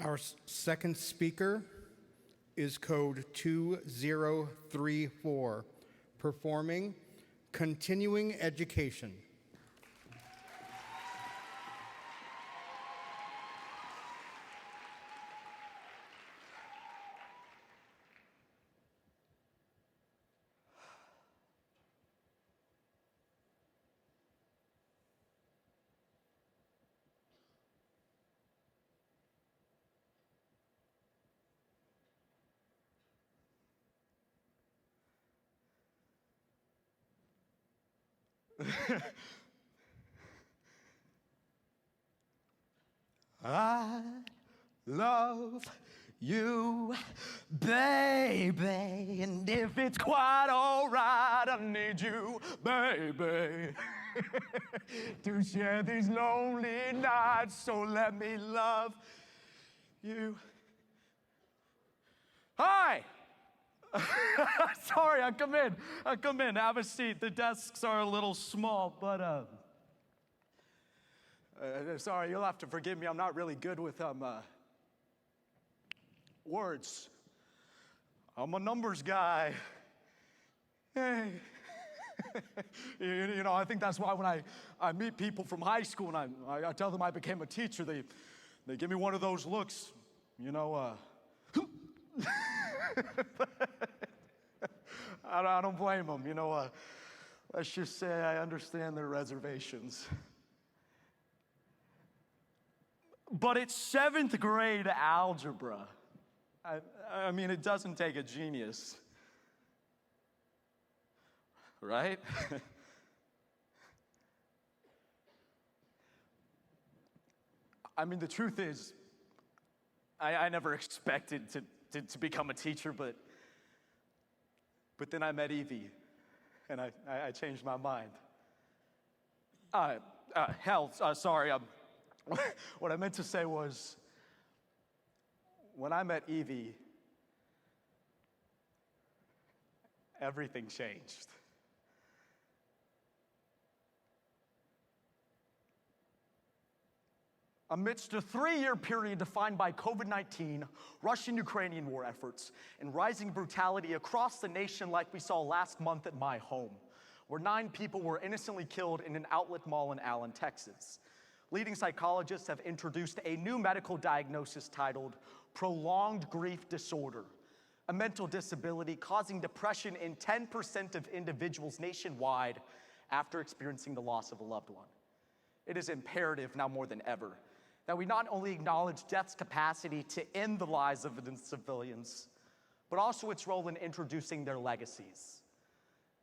Our second speaker is code 2034, performing Continuing Education. I love you, baby, and if it's quite all right, I need you, baby, to share these lonely nights, so let me love you. Hi! Sorry, I come in, have a seat. The desks are a little small, but sorry, you'll have to forgive me. I'm not really good with words. I'm a numbers guy. Hey. You know, I think that's why when I meet people from high school and I tell them I became a teacher, they give me one of those looks, you know. I don't blame them, you know. Let's just say I understand their reservations. But it's 7th grade algebra. I mean, it doesn't take a genius, right? I mean, the truth is, I never expected to become a teacher, but then I met Evie, and I changed my mind. Sorry, what I meant to say was, when I met Evie, everything changed. Amidst a 3-year period defined by COVID-19, Russian-Ukrainian war efforts, and rising brutality across the nation like we saw last month at my home, where 9 people were innocently killed in an outlet mall in Allen, Texas. Leading psychologists have introduced a new medical diagnosis titled prolonged grief disorder, a mental disability causing depression in 10% of individuals nationwide after experiencing the loss of a loved one. It is imperative now more than ever that we not only acknowledge death's capacity to end the lives of civilians, but also its role in introducing their legacies.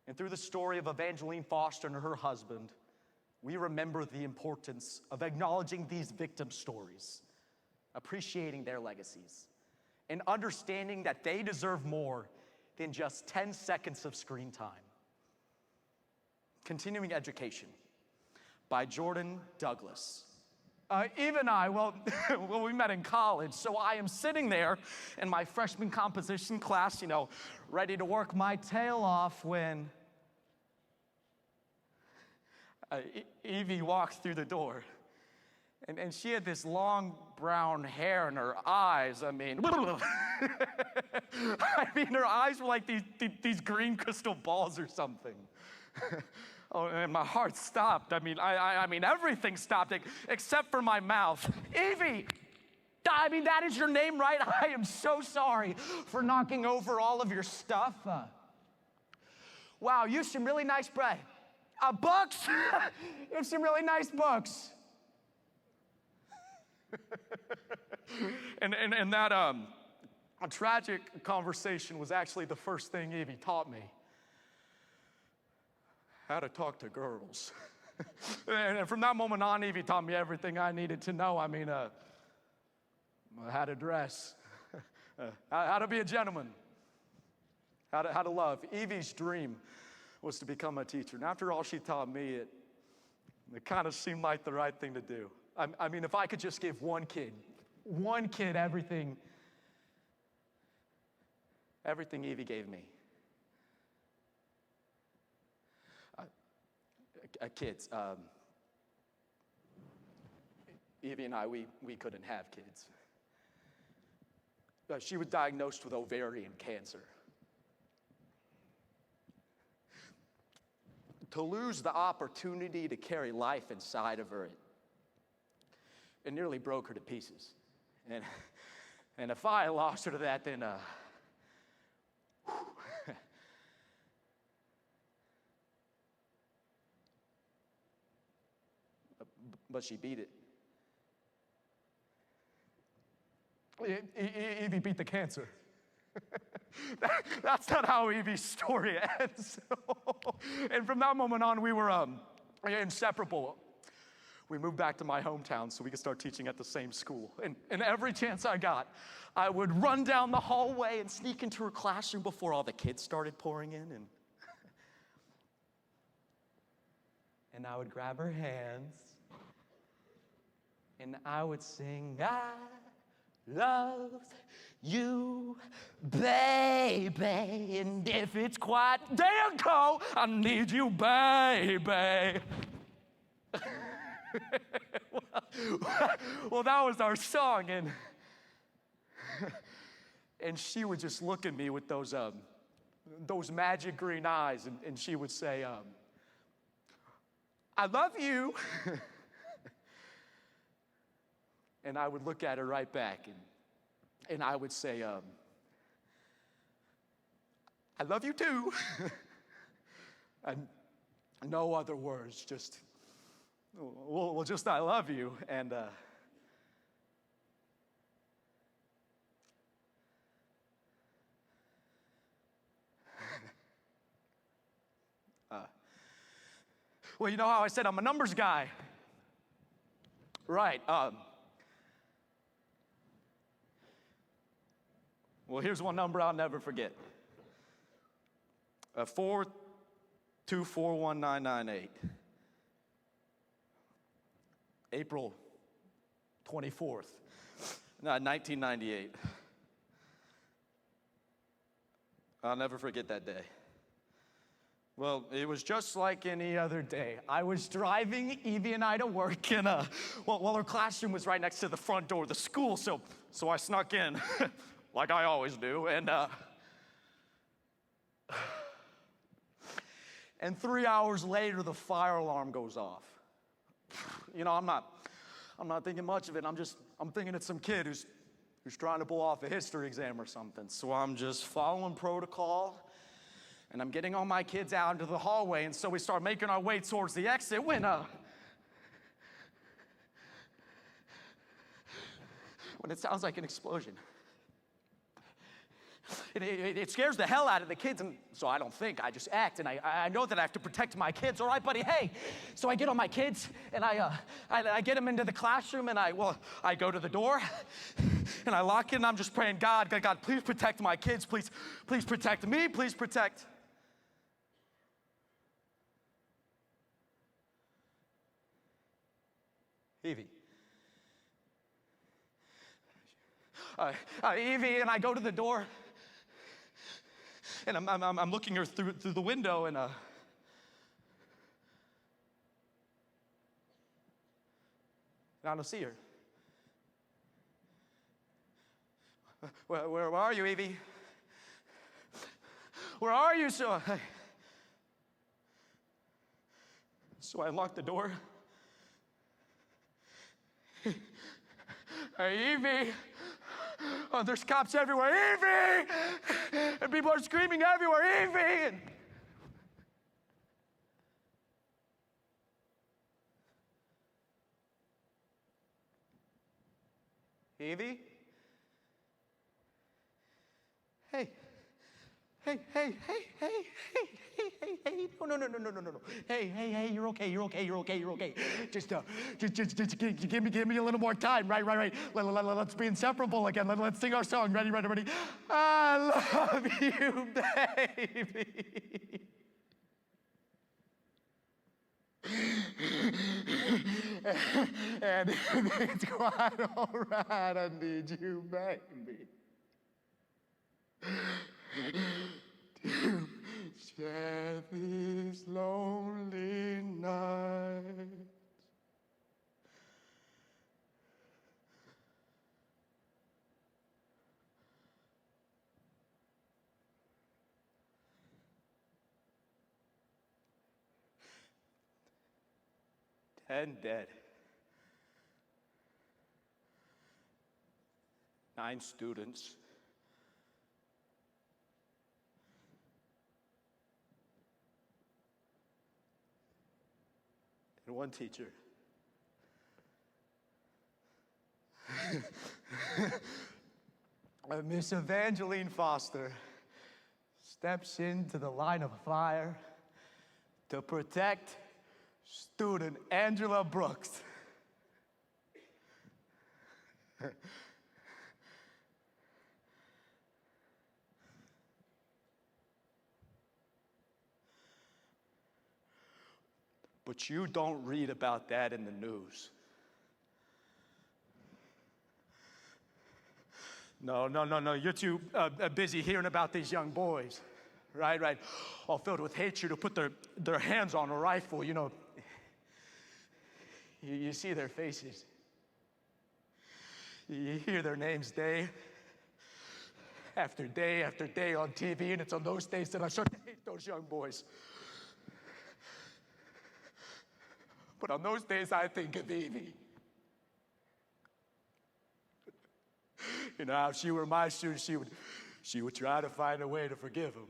And through the story of Evangeline Foster and her husband, we remember the importance of acknowledging these victim stories, appreciating their legacies, and understanding that they deserve more than just 10 seconds of screen time. Continuing Education by Jordan Douglas. Eve and I, well, we met in college, so I am sitting there in my freshman composition class, you know, ready to work my tail off when Evie walked through the door. And she had this long brown hair and her eyes, I mean, her eyes were like these green crystal balls or something. Oh, and my heart stopped. I mean, everything stopped except for my mouth. Evie! I mean, that is your name, right? I am so sorry for knocking over all of your stuff. Wow, you have some really nice bread. Books? You have some really nice books. and that a tragic conversation was actually the first thing Evie taught me. How to talk to girls. And from that moment on, Evie taught me everything I needed to know. I mean, how to dress, how to be a gentleman, how to love. Evie's dream was to become a teacher. And after all she taught me, it kind of seemed like the right thing to do. I mean, if I could just give one kid everything Evie gave me. Kids. Evie and I, we couldn't have kids. She was diagnosed with ovarian cancer. To lose the opportunity to carry life inside of her, it nearly broke her to pieces. And if I lost her to that, then but she beat it. Evie beat the cancer. That's not how Evie's story ends. And from that moment on, we were inseparable. We moved back to my hometown so we could start teaching at the same school. And every chance I got, I would run down the hallway and sneak into her classroom before all the kids started pouring in. And I would grab her hands, and I would sing, I love you, baby, and if it's quite damn cold, I need you, baby. Well, that was our song, and she would just look at me with those magic green eyes, and she would say, I love you. And I would look at her right back, and I would say, I love you too. And no other words, just, well, just I love you. And well, you know how I said I'm a numbers guy? Right. Well, here's one number I'll never forget. 4241998. April 24th, 1998. I'll never forget that day. Well, it was just like any other day. I was driving Evie and I to work, and well, her classroom was right next to the front door of the school, so I snuck in, like I always do, and 3 hours later, the fire alarm goes off. You know, I'm not thinking much of it. I'm thinking it's some kid who's trying to pull off a history exam or something. So I'm just following protocol, and I'm getting all my kids out into the hallway, and so we start making our way towards the exit when it sounds like an explosion. It scares the hell out of the kids, and so I don't think, I just act, and I know that I have to protect my kids. All right, buddy, hey. So I get on my kids, and I get them into the classroom, and I go to the door, and I lock it, and I'm just praying, God, please protect my kids. Please protect me. Please protect. Evie. Evie, and I go to the door, and I'm looking her through the window, and I don't see her. Where are you, Evie? Where are you? So I unlock the door. Hey, Evie. Oh, there's cops everywhere. Evie! And people are screaming everywhere. Evie! Evie? Hey. Hey. No. Hey, you're okay. Just give me a little more time. Right. Let's be inseparable again. Let's sing our song. Ready. I love you, baby. And it's quite all right. I need you, baby. To share this lonely night. and dead. 9 students. And 1 teacher. Miss Evangeline Foster steps into the line of fire to protect student Angela Brooks. But you don't read about that in the news. No. You're too busy hearing about these young boys. Right. All filled with hatred who put their hands on a rifle, you know. You see their faces. You hear their names day after day after day on TV, and it's on those days that I start to hate those young boys. But on those days, I think of Evie. You know, if she were my student, she would try to find a way to forgive him.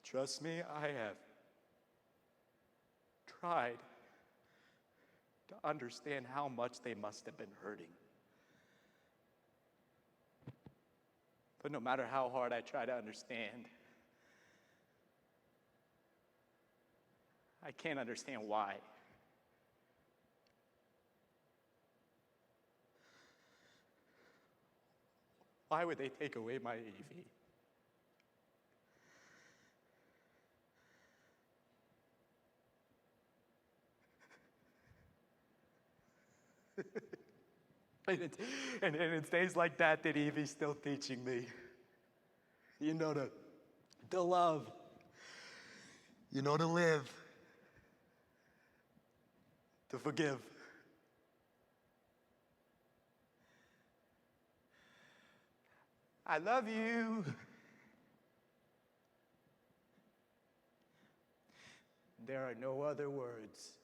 Trust me, I have tried to understand how much they must have been hurting. But no matter how hard I try to understand, I can't understand why. Why would they take away my Evie? And it's days like that that Evie's still teaching me. You know, to love. You know, to live. To forgive. I love you. There are no other words.